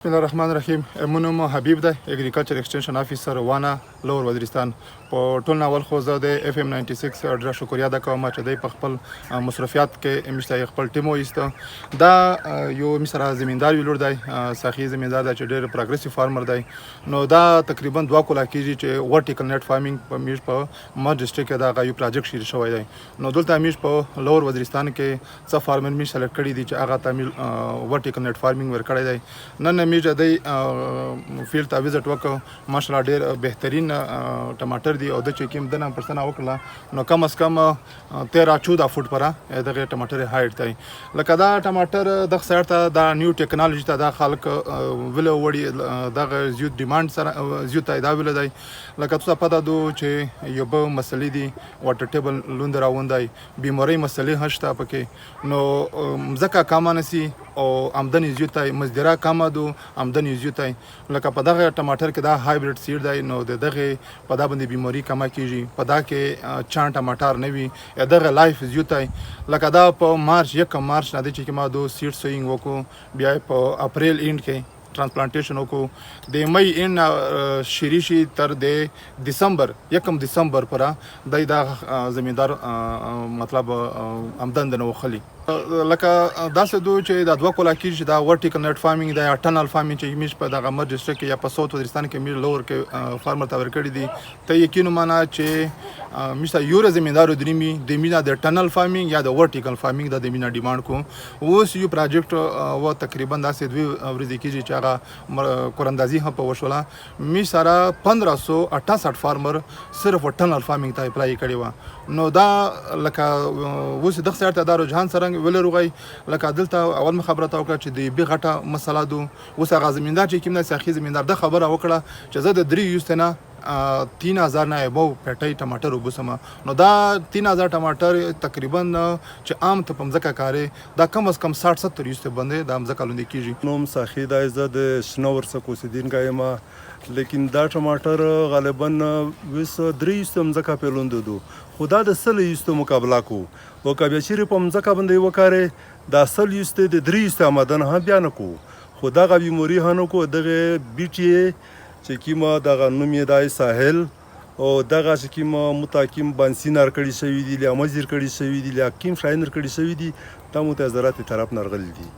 بسم الله الرحمن الرحیم. منم حبیب ده، اګریکلچر ایکسټنشن افیسر وانا لور وزیرستان. په ټول ناول خو زه د اف ام 96 ډېره شکریا ده کوم چې د خپل مصرفیات کې مشته خپل ټیمو ایسته. دا یو مصر زمیندار ویلور دی، ساخی زمیندار دی چې ډېر پروګریسیو فارمر دی. نو دا تقریبا 2 کولا کېږي چې ورټیکل نت فارمینګ په میش په ما ډسټریکټ کې دا یو پروجیکټ شروع شوی دی. نو دلته میش په لور وزیرستان کې څه فارمر میش سلیکټ کړی دي چې هغه تعمیل ورټیکل نت فارمینګ ور کړی دی. نن میجه دی فیلډ ته وزټ وکړ، ماشاءالله ډېر بهترین ټماټر دي او د چې کوم دنه پرسنه وکړه نو کم از کم 13-14 فوټ پره دغه ټماټر هایټ دی. لکه دا ټماټر د سایډ ته دا نیو ټیکنالوژي ته دا خلک ویل وړي دغه زیات ډیماند سره زیات دا ویل دی. لکه تاسو پته دو چې یو به مسلې دي واټر ټیبل لوند راوندای، بیماری مسلې هشته پکې. نو مزکه کامانسی او آمدنی زیاتای، مزدرا کم دو آمدنی زیاتای. لکه په دغه ټماټر کې دا هایبریډ سیډ دی نو دغه په دا باندې بیماری کمه کیږي، په دا کې چان ټماټر نه وي دغه لایف زیاتای. لکه دا په مارچ 1 مارچ نه دی چې ما دو سیډ سوینګ وکړو، بیا په اپریل اینډ کې ट्रांसप्लांटेशन को दे मई इन शिरीशी तर दे दिसंबर 1 दिसंबर परा दा जमींदार मतलब आमदन दनो खली. لکه داسې دو چې دا 2 کولا کېږي دا ورټیکل نت فارمینګ دا ټنل فارمینګ چې میش په دغه مر ډسټریکټ کې یا په ساوث وزیرستان کې میر لور کې فارمر ته ورکړي دي. ته یقین معنا چې میشته یو زمیندار درېمي د مینا د ټنل فارمینګ یا د ورټیکل فارمینګ د مینا ډیماند کو. اوس یو پروجیکټ و تقریبا داسې 2 ورځې کېږي چې هغه کوراندازي هم په وشوله. می سره 1568 فارمر صرف ټنل فارمینګ ته اپلای کړي و. نو دا لکه اوس د خسرت ادارو جهان سره ول روغی. لکه دلته اول خبره تا وکړه چې د بي غټه مسله دو. اوس هغه زمیندار چې کوم نه ساخي زمیندار د خبره وکړه چې زه د 3 یوستنه 3000 نه ابو پټي ټماټر وبسم. نو دا 3000 ټماټر تقریبا چې عام ته پمځکه کاری دا کم از کم 60-70 یوست باندې د امځکه لوندې کیږي. نوم ساخي د عزت شنور سکوسیدین گایما، لیکن دا ټماټر غالبا 23 یوست امځکه په لوند دو. خدا د 100 یوست مقابله کو او کبه چیرې په مځکه باندې وکاره دا 100 یوست د 3 یوست آمدن هم بیان کو. خدا غ بیماری هانو کو دغه بیټي چې کیما دغه نوم یې دای ساحل او دغه چې کیما متاکیم بنسینار کړي شوی دی، لامزیر کړي شوی دی، لکیم شاینر کړي شوی دی، تاسو ته زراعت طرف نرغل دي.